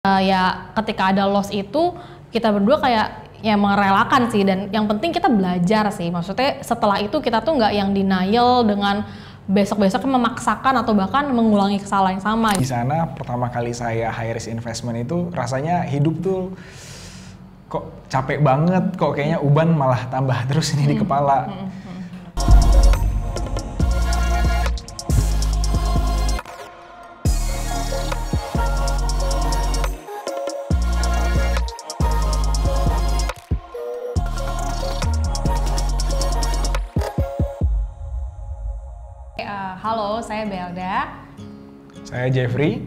Ya ketika ada loss itu kita berdua kayak ya merelakan sih, dan yang penting kita belajar sih. Maksudnya setelah itu kita tuh nggak yang denial dengan besok-besok memaksakan atau bahkan mengulangi kesalahan yang sama. Di sana pertama kali saya high risk investment itu rasanya hidup tuh kok capek banget, kok kayaknya uban malah tambah terus ini di kepala. Halo, saya Belda. Saya Jeffrey.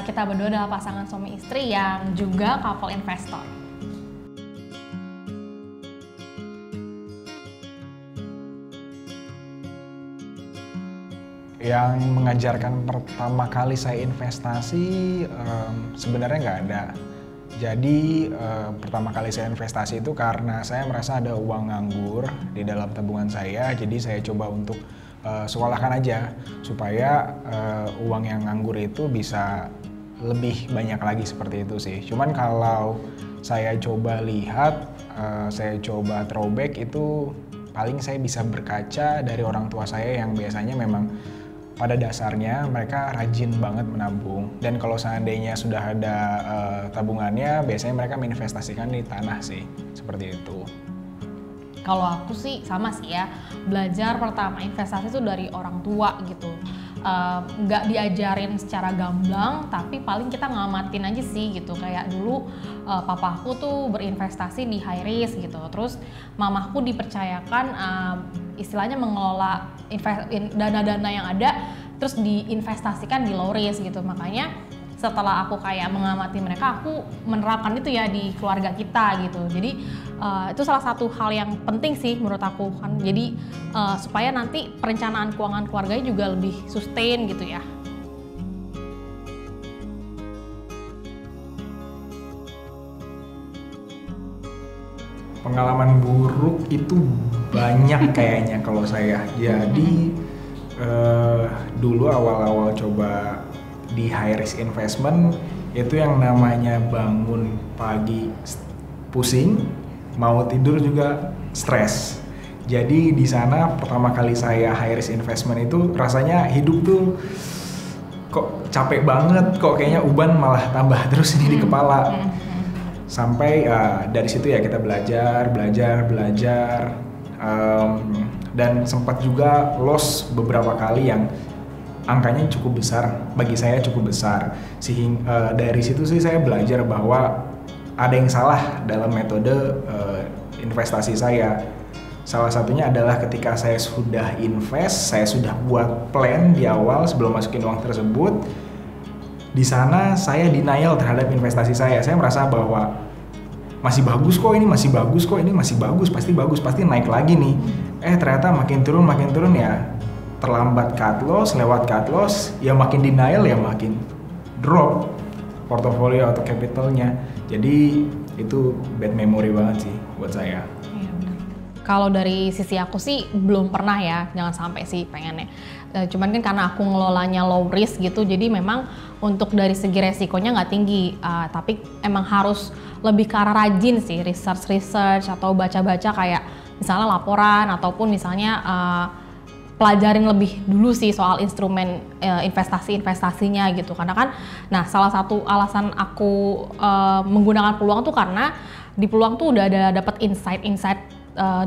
Kita berdua adalah pasangan suami istri yang juga couple investor. Yang mengajarkan pertama kali saya investasi sebenarnya nggak ada. Jadi pertama kali saya investasi itu karena saya merasa ada uang nganggur di dalam tabungan saya, jadi saya coba untuk sekolahkan aja supaya uang yang nganggur itu bisa lebih banyak lagi seperti itu sih. Cuman kalau saya coba lihat, saya coba throwback itu paling saya bisa berkaca dari orang tua saya yang biasanya memang pada dasarnya mereka rajin banget menabung, dan kalau seandainya sudah ada tabungannya biasanya mereka menginvestasikan di tanah sih, seperti itu. Kalau aku sih sama sih ya, belajar pertama investasi itu dari orang tua gitu. Nggak diajarin secara gamblang, tapi paling kita ngamatin aja sih gitu. Kayak dulu papaku tuh berinvestasi di high risk gitu, terus mamaku dipercayakan istilahnya mengelola dana-dana yang ada terus diinvestasikan di low risk gitu. Makanya setelah aku kayak mengamati mereka, aku menerapkan itu ya di keluarga kita gitu. Jadi itu salah satu hal yang penting sih menurut aku kan. Jadi supaya nanti perencanaan keuangan keluarganya juga lebih sustain gitu ya. Pengalaman buruk itu banyak kayaknya kalau saya. Jadi dulu awal-awal coba di high risk investment itu yang namanya bangun pagi pusing, mau tidur juga stres. Jadi di sana pertama kali saya high risk investment itu rasanya hidup tuh kok capek banget, kok kayaknya uban malah tambah terus ini di kepala. Sampai dari situ ya kita belajar, dan sempat juga loss beberapa kali yang angkanya cukup besar, bagi saya cukup besar. Sehingga dari situ sih saya belajar bahwa ada yang salah dalam metode investasi saya. Salah satunya adalah ketika saya sudah invest, saya sudah buat plan di awal sebelum masukin uang tersebut. Di sana saya denial terhadap investasi saya. Saya merasa bahwa masih bagus kok ini, masih bagus kok ini, masih bagus, pasti naik lagi nih. Ternyata makin turun ya. Terlambat cut loss, lewat cut loss, ya makin denial ya makin drop portofolio atau capitalnya. Jadi itu bad memory banget sih buat saya. Iya benar. Kalau dari sisi aku sih belum pernah ya, jangan sampai sih pengennya. Cuman kan karena aku ngelolanya low risk gitu, jadi memang untuk dari segi resikonya nggak tinggi. Tapi emang harus lebih ke arah rajin sih, research atau baca-baca kayak misalnya laporan ataupun misalnya pelajarin lebih dulu sih soal instrumen investasinya gitu. Karena kan, nah salah satu alasan aku menggunakan peluang tuh karena di peluang tuh udah ada dapat insight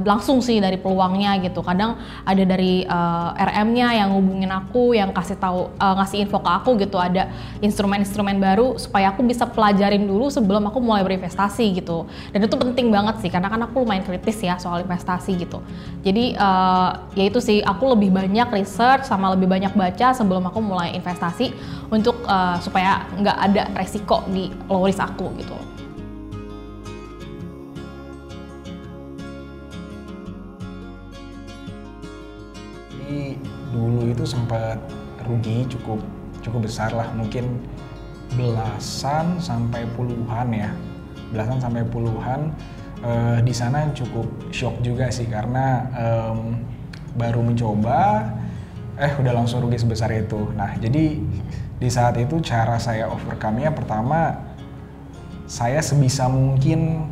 langsung sih dari peluangnya gitu. Kadang ada dari RM-nya yang ngubungin aku, yang ngasih info ke aku gitu, ada instrumen-instrumen baru supaya aku bisa pelajarin dulu sebelum aku mulai berinvestasi gitu. Dan itu penting banget sih karena kan aku lumayan kritis ya soal investasi gitu. Jadi ya itu sih, aku lebih banyak research sama lebih banyak baca sebelum aku mulai investasi untuk supaya nggak ada resiko di low risk aku gitu. Dulu itu sempat rugi cukup besar lah, mungkin belasan sampai puluhan. Di sana cukup shock juga sih karena baru mencoba udah langsung rugi sebesar itu. Nah jadi di saat itu cara saya overcome-nya pertama saya sebisa mungkin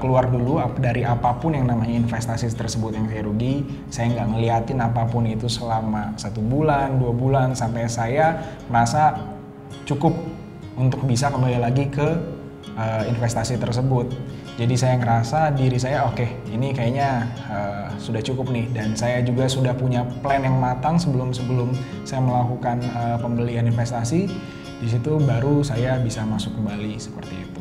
keluar dulu dari apapun yang namanya investasi tersebut yang saya rugi. Saya nggak ngeliatin apapun itu selama 1 bulan, 2 bulan, sampai saya merasa cukup untuk bisa kembali lagi ke investasi tersebut. Jadi saya ngerasa diri saya oke, ini kayaknya sudah cukup nih, dan saya juga sudah punya plan yang matang sebelum saya melakukan pembelian investasi. Di situ baru saya bisa masuk kembali seperti itu.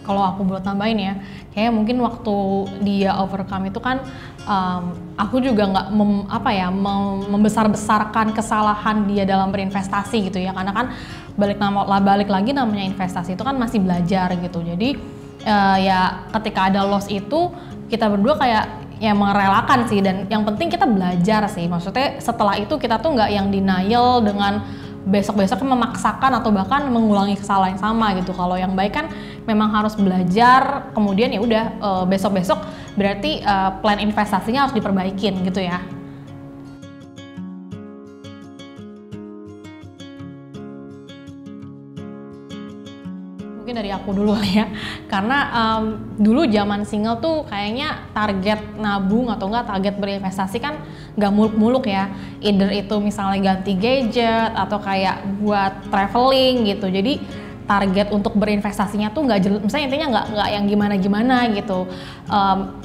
Kalau aku boleh tambahin ya, kayak mungkin waktu dia overcome itu kan aku juga nggak membesar-besarkan kesalahan dia dalam berinvestasi gitu ya, karena kan balik lagi namanya investasi itu kan masih belajar gitu. Jadi ya ketika ada loss itu kita berdua kayak ya merelakan sih, dan yang penting kita belajar sih. Maksudnya setelah itu kita tuh nggak yang denial dengan besok-besok memaksakan atau bahkan mengulangi kesalahan yang sama gitu. Kalau yang baik kan memang harus belajar, kemudian ya udah besok-besok berarti plan investasinya harus diperbaikin gitu ya. Mungkin dari aku dulu ya, karena dulu zaman single tuh kayaknya target nabung atau enggak target berinvestasi kan nggak muluk-muluk ya, either itu misalnya ganti gadget atau kayak buat traveling gitu. Jadi target untuk berinvestasinya tuh nggak jelas, misalnya intinya nggak yang gimana-gimana gitu.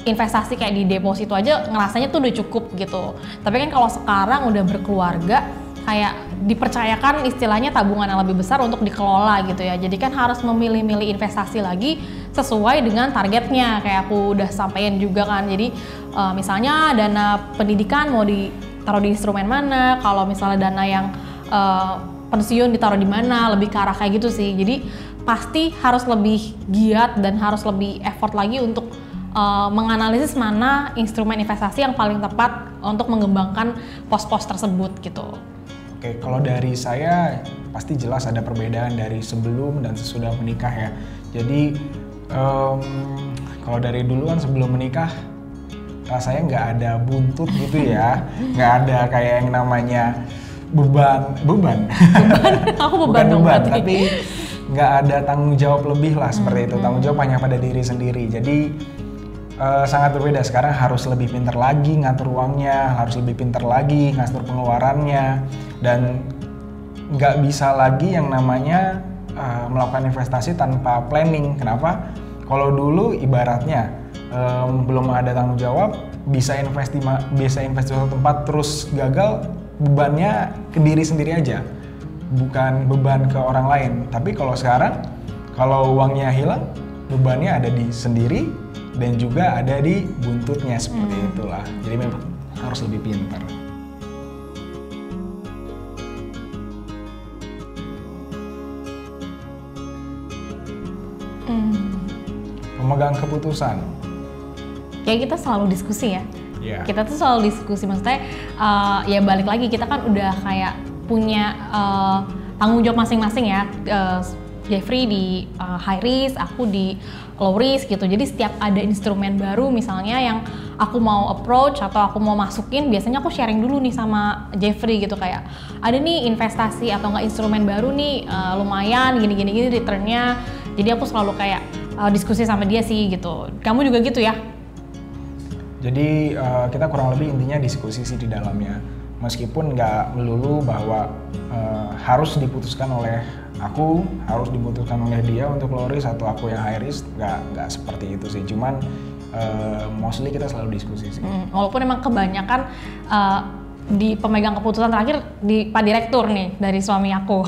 Investasi kayak di deposito aja ngerasanya tuh udah cukup gitu. Tapi kan kalau sekarang udah berkeluarga, kayak dipercayakan istilahnya tabungan yang lebih besar untuk dikelola gitu ya. Jadi kan harus memilih-milih investasi lagi sesuai dengan targetnya, kayak aku udah sampaikan juga kan. Jadi misalnya dana pendidikan mau ditaruh di instrumen mana, kalau misalnya dana yang pensiun ditaruh di mana, lebih ke arah kayak gitu sih. Jadi pasti harus lebih giat dan harus lebih effort lagi untuk menganalisis mana instrumen investasi yang paling tepat untuk mengembangkan pos-pos tersebut gitu. Oke, kalau dari saya pasti jelas ada perbedaan dari sebelum dan sesudah menikah ya. Jadi kalau dari dulu kan sebelum menikah rasanya nggak ada buntut gitu ya, nggak ada kayak yang namanya beban. Aku Bukan dong beban, berarti. tapi nggak ada tanggung jawab lebih lah seperti itu. Tanggung jawab hanya pada diri sendiri. Jadi sangat berbeda. Sekarang harus lebih pintar lagi ngatur uangnya, harus lebih pintar lagi ngatur pengeluarannya, dan nggak bisa lagi yang namanya melakukan investasi tanpa planning. Kenapa? Kalau dulu ibaratnya belum ada tanggung jawab, bisa invest di satu tempat terus gagal, bebannya ke diri sendiri aja, bukan beban ke orang lain. Tapi kalau sekarang, kalau uangnya hilang, bebannya ada di sendiri dan juga ada di buntutnya, seperti itulah. Jadi memang harus lebih pintar. Pemegang keputusan. Kayak kita selalu diskusi ya. Yeah. Kita tuh selalu diskusi, maksudnya ya balik lagi kita kan udah kayak punya tanggung jawab masing-masing ya. Jeffrey di high risk, aku di low risk gitu. Jadi setiap ada instrumen baru misalnya yang aku mau approach atau aku mau masukin, biasanya aku sharing dulu nih sama Jeffrey gitu, kayak ada nih investasi atau enggak instrumen baru nih lumayan gini returnnya. Jadi aku selalu kayak diskusi sama dia sih gitu. Kamu juga gitu ya? Jadi kita kurang lebih intinya diskusi sih di dalamnya. Meskipun nggak melulu bahwa harus diputuskan oleh aku, harus diputuskan oleh dia untuk low risk atau aku yang high risk, nggak seperti itu sih. Cuman mostly kita selalu diskusi sih. Walaupun emang kebanyakan di pemegang keputusan terakhir di Pak Direktur nih dari suami aku.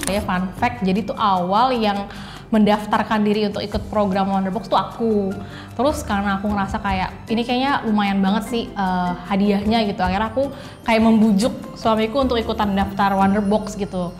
Ya fun fact, jadi tuh awal yang mendaftarkan diri untuk ikut program Wonderbox tuh aku. Terus karena aku ngerasa kayak ini kayaknya lumayan banget sih hadiahnya gitu, akhirnya aku kayak membujuk suamiku untuk ikutan daftar Wonderbox gitu.